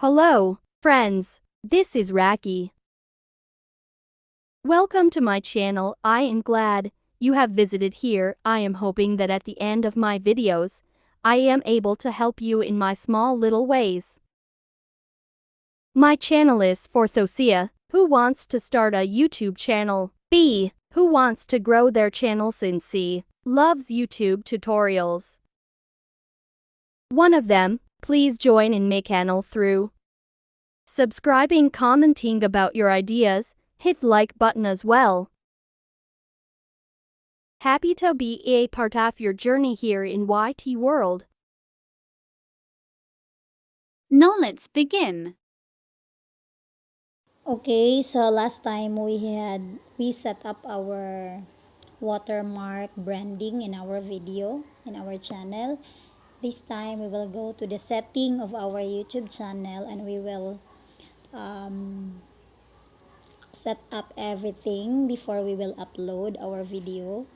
Hello, friends. This is Raki. Welcome to my channel. I am glad you have visited here. I am hoping that at the end of my videos, I am able to help you in my small little ways. My channel is for Thosia, who wants to start a YouTube channel. B, who wants to grow their channel since C, loves YouTube tutorials. One of them, please join in my channel through subscribing, commenting about your ideas, hit like button as well. Happy to be a part of your journey here in YT world. Now let's begin. Okay, so last time we set up our watermark branding in our video in our channel. This time we will go to the setting of our YouTube channel and we will set up everything before we will upload our video.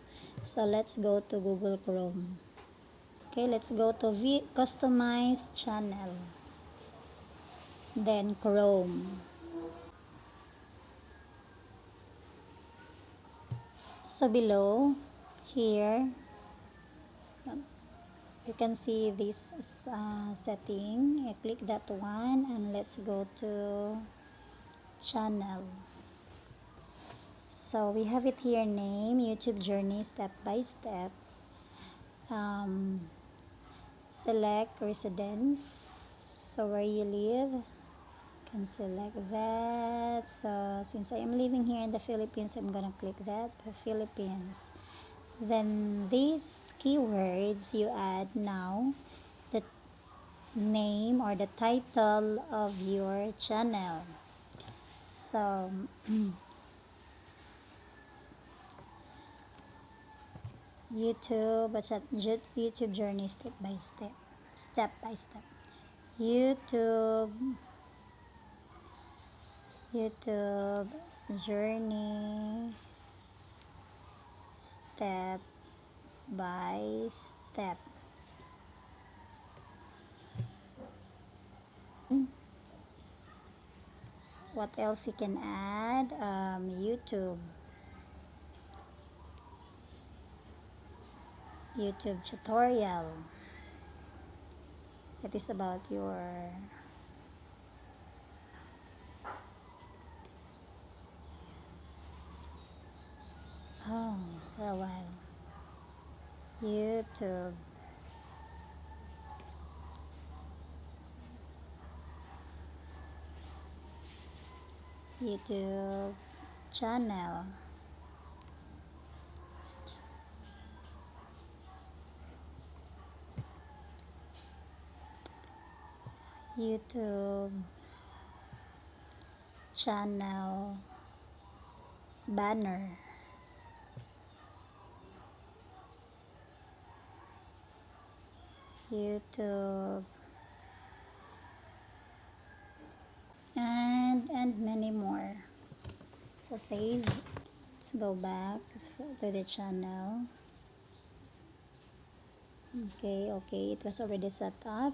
So let's go to Google Chrome. Okay, let's go to customize channel, then Chrome. So below here you can see this setting. I click that one and let's go to channel. So we have it here, name, YouTube journey step by step. Select residence, so where you live, can select that. So since I am living here in the Philippines, I'm gonna click that, the Philippines. Then these keywords you add now, the name or the title of your channel. So YouTube journey step by step. YouTube journey step by step. What else you can add? YouTube tutorial. That is about your for a while. YouTube channel. YouTube channel banner. YouTube and many more. So save. Let's go back to the channel. Okay, it was already set up.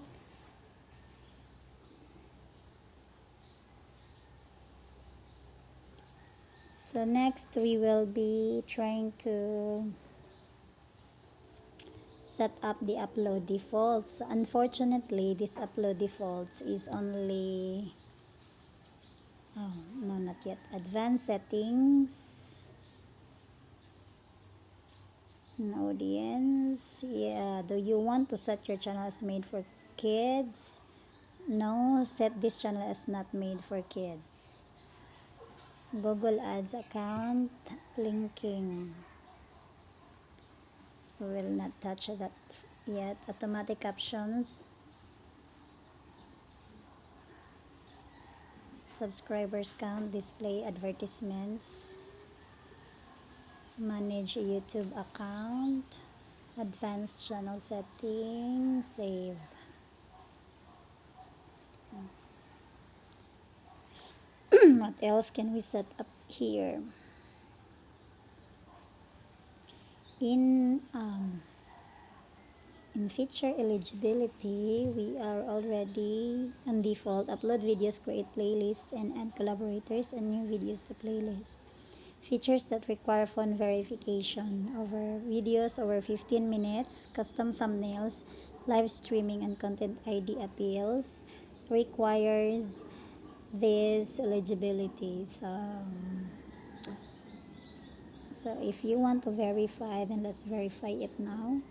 So next we will be trying to set up the upload defaults. Unfortunately, this upload defaults is only no, not yet. Advanced settings, audience. Yeah, do you want to set your channel as made for kids? No, set this channel as not made for kids. Google Ads account linking. We will not touch that yet. Automatic captions, subscribers count, display advertisements, manage YouTube account, advanced channel settings, save. What else can we set up here? In In feature eligibility, we are already on default. Upload videos, create playlists, and add collaborators and new videos to playlist. Features that require phone verification over videos over 15 minutes, custom thumbnails, live streaming, and content ID appeals requires this eligibility. So if you want to verify, then let's verify it now.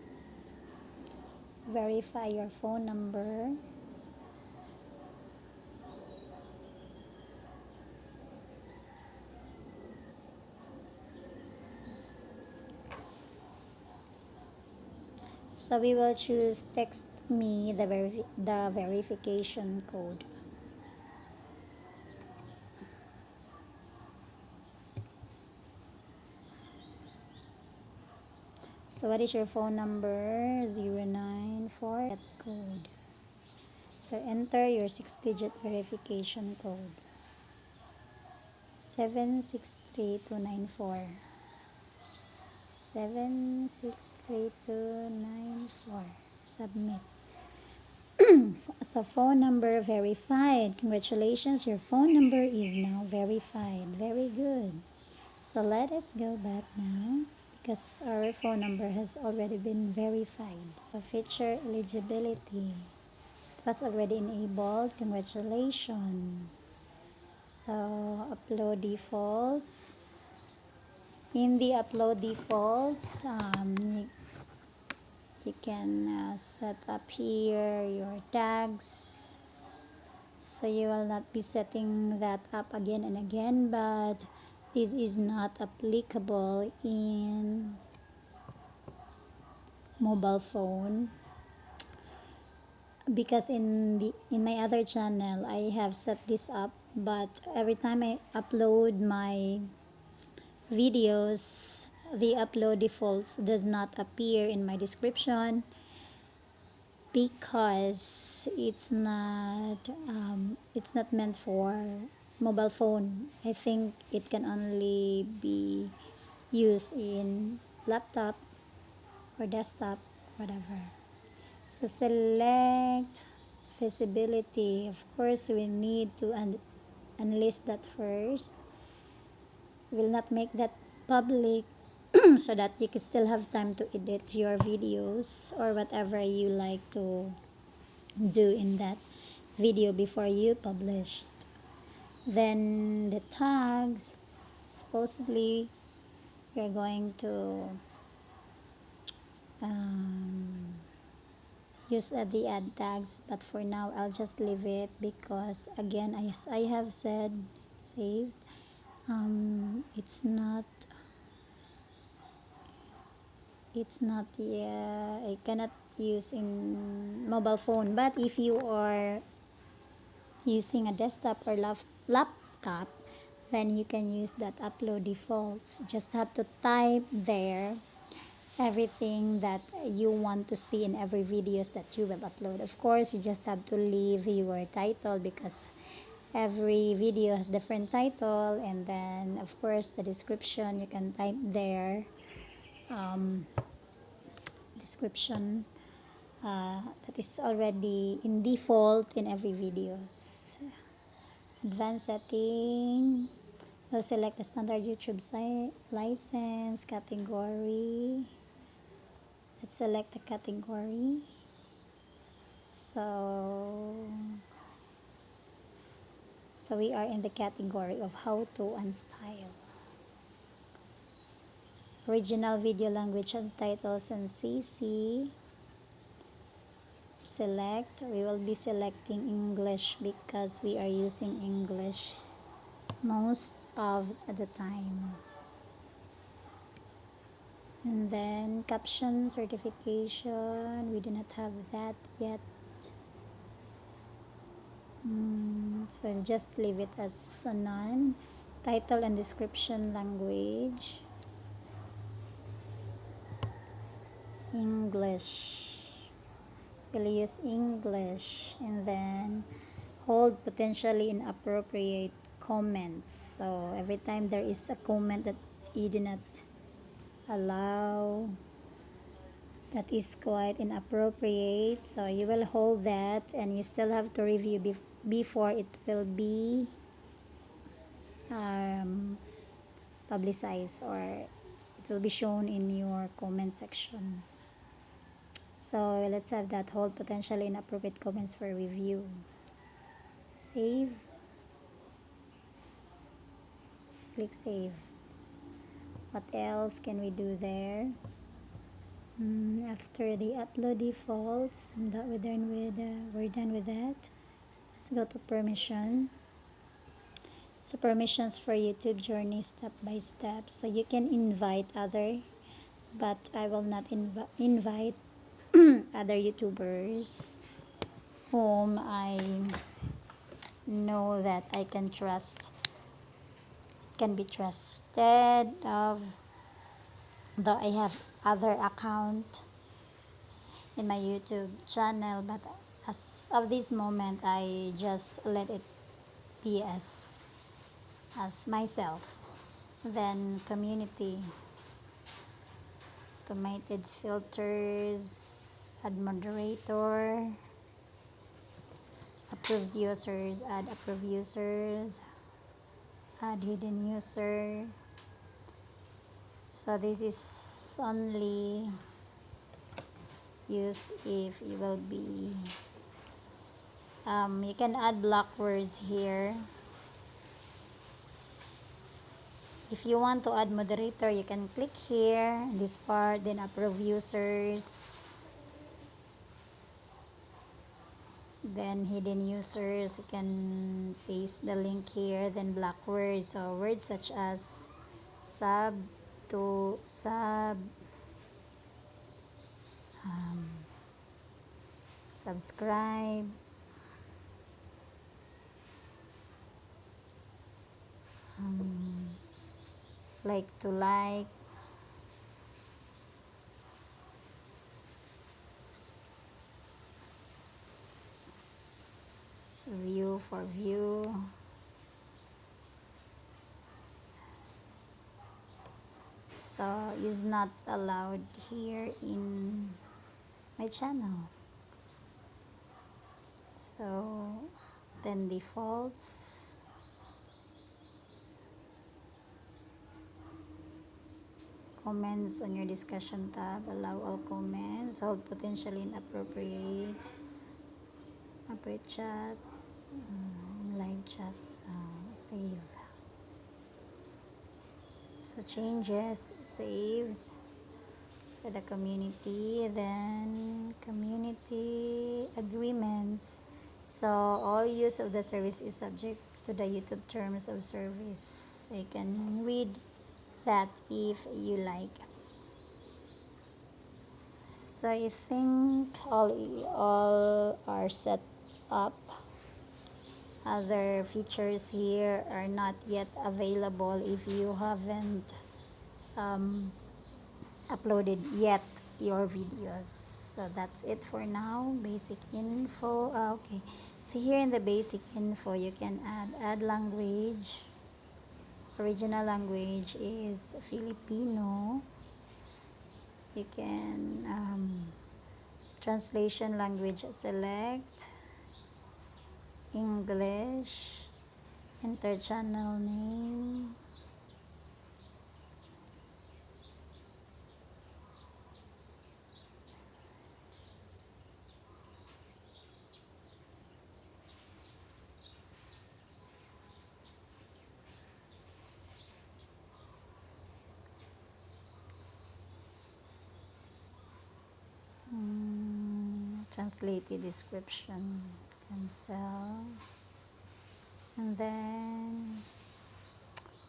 Verify your phone number. So we will choose text me the verification code. So what is your phone number? 094 that code. So enter your 6-digit verification code. 763294. 763294. Submit. So phone number verified. Congratulations, your phone number is now verified. Very good. So let us go back now because our phone number has already been verified. The feature eligibility, it was already enabled. Congratulations. So upload defaults. In the upload defaults, you can set up here your tags. So you will not be setting that up again and again, but this is not applicable in mobile phone because in my other channel I have set this up, but every time I upload my videos, the upload defaults does not appear in my description because it's not meant for mobile phone. I think it can only be used in laptop or desktop, whatever. So select visibility. Of course, we need to unlist that first. We'll not make that public so that you can still have time to edit your videos or whatever you like to do in that video before you publish. Then the tags, supposedly you're going to use the add tags, but for now I'll just leave it because again, as I have said, saved, I cannot use in mobile phone. But if you are using a desktop or laptop, then you can use that upload defaults. Just have to type there everything that you want to see in every videos that you will upload. Of course, you just have to leave your title because every video has different title, and then of course the description you can type there. Description that is already in default in every videos. Advanced setting, we'll select the standard YouTube license category. Let's select the category. So we are in the category of how to and style. Original video language, subtitles, and CC. Select. We will be selecting English because we are using English most of the time. And then caption certification, we do not have that yet. So just leave it as a none. Title and description language, English. We'll use English, and then hold potentially inappropriate comments. So every time there is a comment that you do not allow, that is quite inappropriate, so you will hold that and you still have to review before it will be publicized, or it will be shown in your comment section. So let's have that hold potentially inappropriate comments for review. Save. Click save. What else can we do there? After the upload defaults, we're done with that. Let's go to permission. So permissions for YouTube journey step by step. So you can invite other, but I will not invite other YouTubers whom I know that I can trust, can be trusted of, though I have other account in my YouTube channel, but as of this moment I just let it be as myself. Then community, automated filters, add moderator, approved users, add approved users, add hidden user. So this is only used if you will be you can add block words here. If you want to add moderator, you can click here, this part, then approve users, then hidden users. You can paste the link here, then block words, so words such as sub to sub, subscribe, like to like, view for view, so is not allowed here in my channel. So then defaults, comments on your discussion tab, allow all comments, hold potentially inappropriate, appropriate chat, live chats, save. So changes, save for the community, then community agreements. So all use of the service is subject to the YouTube terms of service. So you can read that if you like. So I think all are set up. Other features here are not yet available if you haven't uploaded yet your videos. So that's it for now. Basic info. Okay, so here in the basic info you can add language. Original language is Filipino. You can translation language, select English, enter channel name, translated description, cancel, and then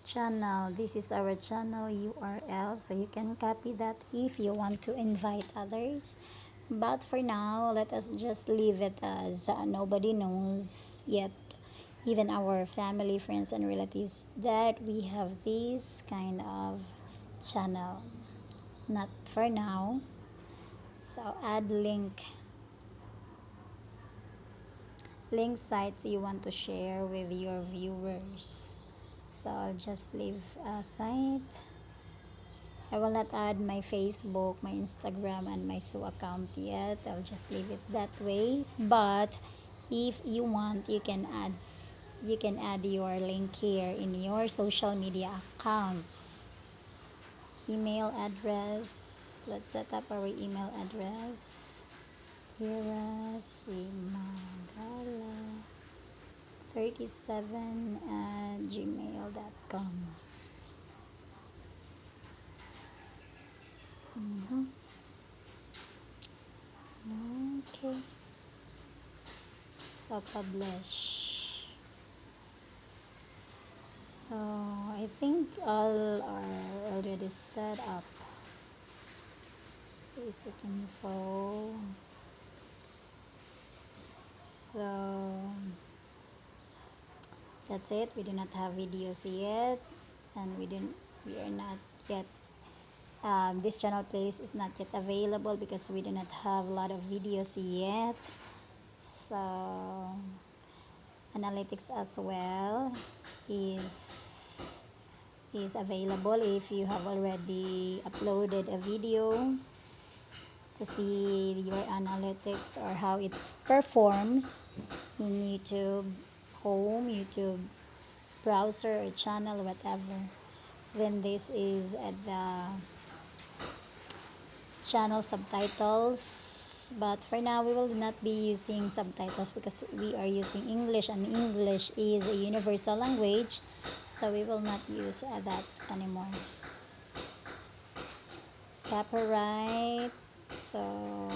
channel. This is our channel URL, so you can copy that if you want to invite others, but for now let us just leave it as nobody knows yet, even our family, friends, and relatives, that we have this kind of channel. Not for now. So add link sites you want to share with your viewers. So I'll just leave a site I will not add my Facebook, my Instagram, and my Sue account yet. I'll just leave it that way. But if you want, you can add your link here in your social media accounts. Email address. Let's set up our email address. Simagala37@gmail.com. Okay. So publish. So I think all are already set up. Basic info. So that's it. We do not have videos yet, and we are not yet. This channel playlist is not yet available because we do not have a lot of videos yet. So analytics as well is available if you have already uploaded a video to see your analytics or how it performs in YouTube home, YouTube browser or channel, whatever. Then this is at the channel subtitles, but for now we will not be using subtitles because we are using English, and English is a universal language, so we will not use that anymore. Copyright, so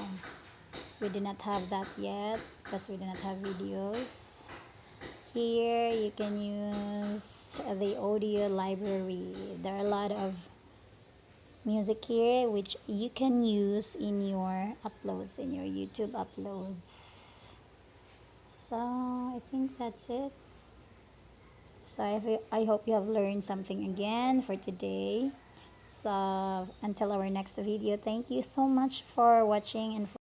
we do not have that yet because we do not have videos. Here you can use the audio library. There are a lot of music here which you can use in your uploads, in your YouTube uploads. So I think that's it. So I hope you have learned something again for today. So until our next video, thank you so much for watching and for